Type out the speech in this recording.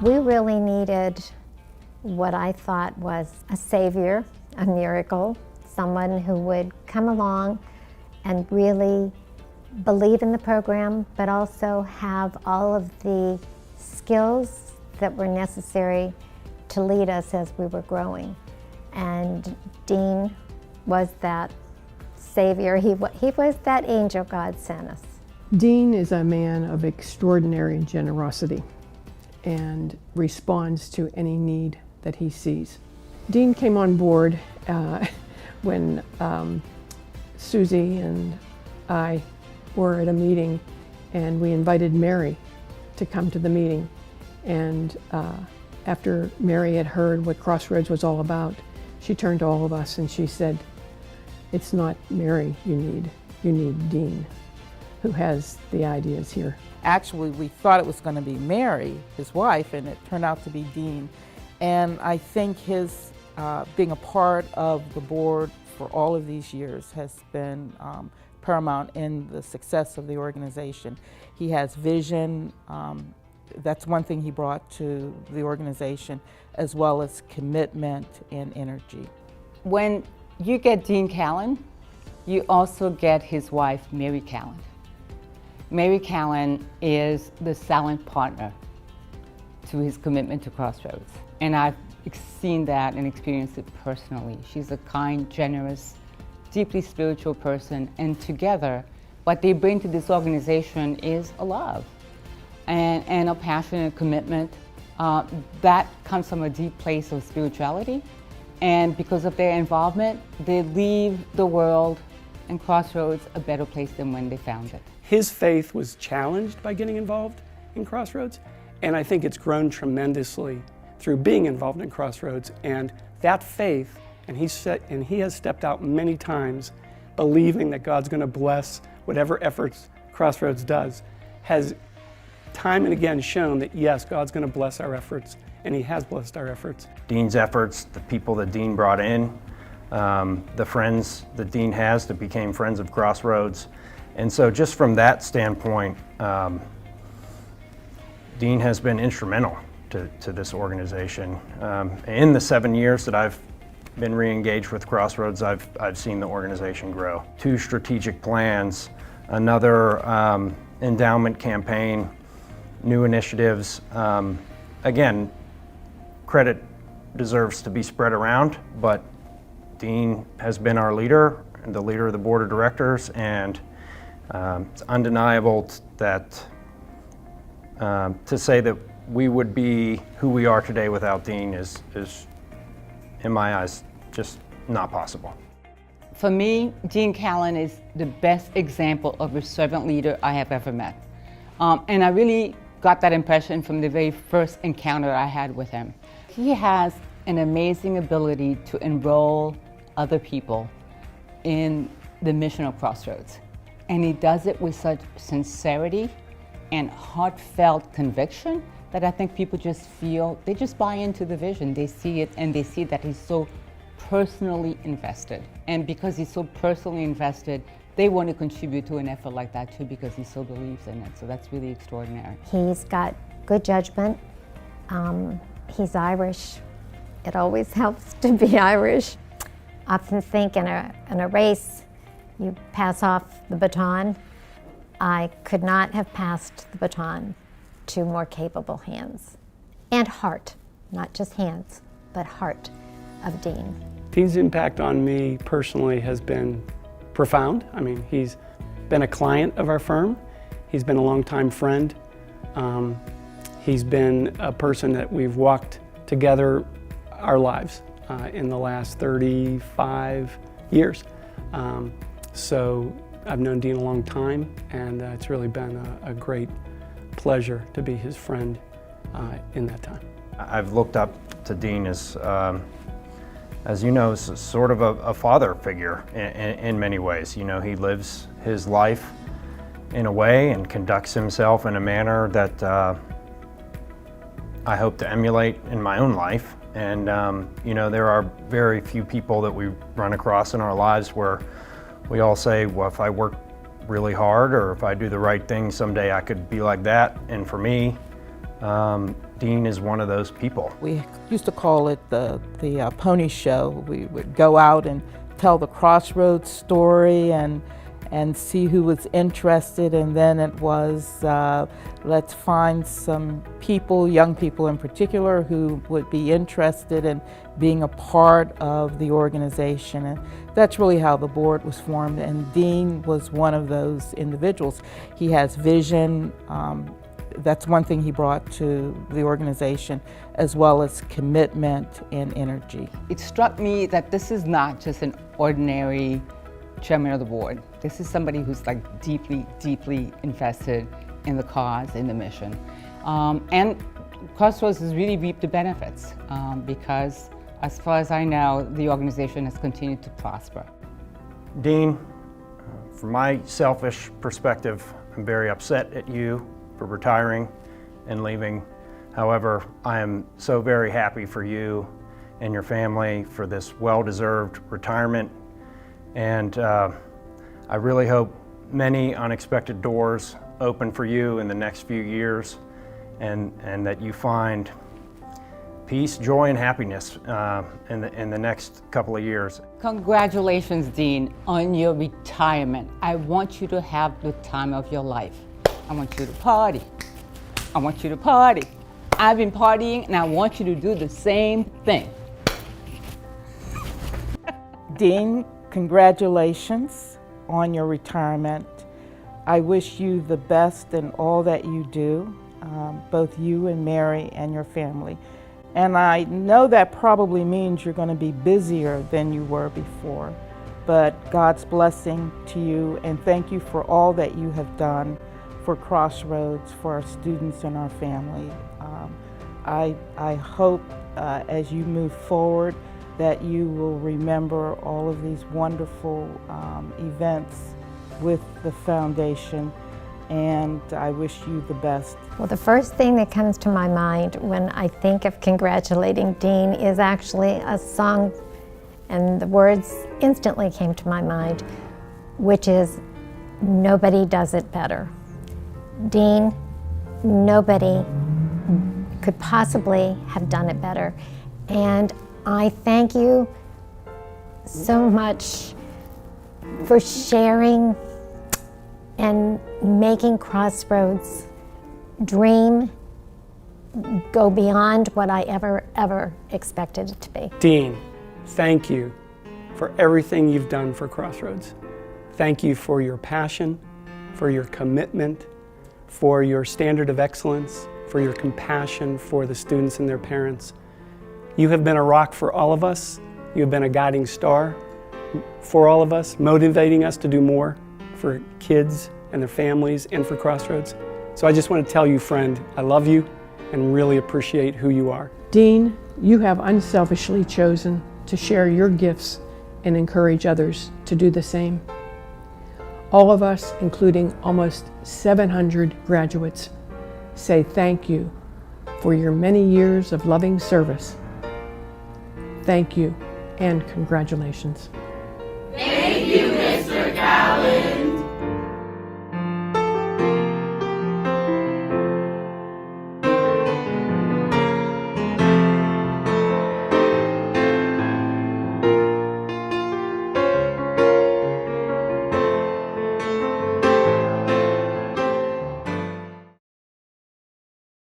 We really needed what I thought was a savior, a miracle, someone who would come along and really believe in the program, but also have all of the skills that were necessary to lead us as we were growing. And Dean was that savior. He was that angel God sent us. Dean is a man of extraordinary generosity and responds to any need that he sees. Dean came on board when Susie and I were at a meeting, and we invited Mary to come to the meeting. And after Mary had heard what Crossroads was all about, she turned to all of us and she said, "It's not Mary you need Dean, who has the ideas here." Actually, we thought it was going to be Mary, his wife, and it turned out to be Dean. And I think his being a part of the board for all of these years has been paramount in the success of the organization. He has vision. That's one thing he brought to the organization, as well as commitment and energy. When you get Dean Calland, you also get his wife, Mary Calland. Mary Calland is the silent partner to his commitment to Crossroads. And I've seen that and experienced it personally. She's a kind, generous, deeply spiritual person, and together, what they bring to this organization is a love and a passion and commitment that comes from a deep place of spirituality. And because of their involvement, they leave the world and Crossroads a better place than when they found it. His faith was challenged by getting involved in Crossroads, and I think it's grown tremendously through being involved in Crossroads. And that faith, and he has stepped out many times believing that God's going to bless whatever efforts Crossroads does, has time and again shown that yes, God's going to bless our efforts, and he has blessed our efforts. Dean's efforts, the people that Dean brought in, the friends that Dean has that became friends of Crossroads. And so just from that standpoint, Dean has been instrumental to this organization. In the 7 years that I've been re-engaged with Crossroads, I've seen the organization grow. 2 strategic plans, another endowment campaign, new initiatives. Again, credit deserves to be spread around, but Dean has been our leader and the leader of the board of directors, and it's undeniable that to say that we would be who we are today without Dean is, in my eyes, just not possible. For me, Dean Calland is the best example of a servant leader I have ever met. And I really got that impression from the very first encounter I had with him. He has an amazing ability to enroll other people in the mission of Crossroads. And he does it with such sincerity and heartfelt conviction that I think people just feel, they just buy into the vision. They see it, and they see that he's so personally invested. And because he's so personally invested, they want to contribute to an effort like that too, because he so believes in it. So that's really extraordinary. He's got good judgment. He's Irish. It always helps to be Irish. I often think in a race, you pass off the baton. I could not have passed the baton to more capable hands. And heart, not just hands, but heart of Dean. Dean's impact on me personally has been profound. I mean, he's been a client of our firm. He's been a longtime friend. He's been a person that we've walked together our lives in the last 35 years. So I've known Dean a long time, and it's really been a great pleasure to be his friend in that time. I've looked up to Dean as you know, sort of a father figure in many ways. You know, he lives his life in a way and conducts himself in a manner that I hope to emulate in my own life. And you know, there are very few people that we run across in our lives where we all say, well, if I work really hard or if I do the right thing, someday I could be like that. And for me, Dean is one of those people. We used to call it the pony show. We would go out and tell the Crossroads story and see who was interested, and then it was let's find some people, young people in particular, who would be interested in being a part of the organization. And that's really how the board was formed, and Dean was one of those individuals. He has vision. That's one thing he brought to the organization, as well as commitment and energy. It struck me that this is not just an ordinary chairman of the board. This is somebody who's like deeply, deeply invested in the cause, in the mission. And Crossroads has really reaped the benefits because, as far as I know, the organization has continued to prosper. Dean, from my selfish perspective, I'm very upset at you for retiring and leaving. However, I am so very happy for you and your family for this well-deserved retirement. And I really hope many unexpected doors open for you in the next few years, and that you find peace, joy, and happiness in the next couple of years. Congratulations, Dean, on your retirement. I want you to have the time of your life. I want you to party. I want you to party. I've been partying, and I want you to do the same thing. Dean, congratulations on your retirement. I wish you the best in all that you do, both you and Mary and your family. And I know that probably means you're going to be busier than you were before, but God's blessing to you, and thank you for all that you have done for Crossroads, for our students and our family. I hope as you move forward that you will remember all of these wonderful events with the foundation, and I wish you the best. Well, the first thing that comes to my mind when I think of congratulating Dean is actually a song, and the words instantly came to my mind, which is, "Nobody does it better." Dean, nobody could possibly have done it better. And I thank you so much for sharing and making Crossroads dream go beyond what I ever expected it to be. Dean, thank you for everything you've done for Crossroads. Thank you for your passion, for your commitment, for your standard of excellence, for your compassion for the students and their parents. You have been a rock for all of us. You have been a guiding star for all of us, motivating us to do more for kids and their families and for Crossroads. So I just want to tell you, friend, I love you and really appreciate who you are. Dean, you have unselfishly chosen to share your gifts and encourage others to do the same. All of us, including almost 700 graduates, say thank you for your many years of loving service. Thank you and congratulations. Thank you, Mr. Calland.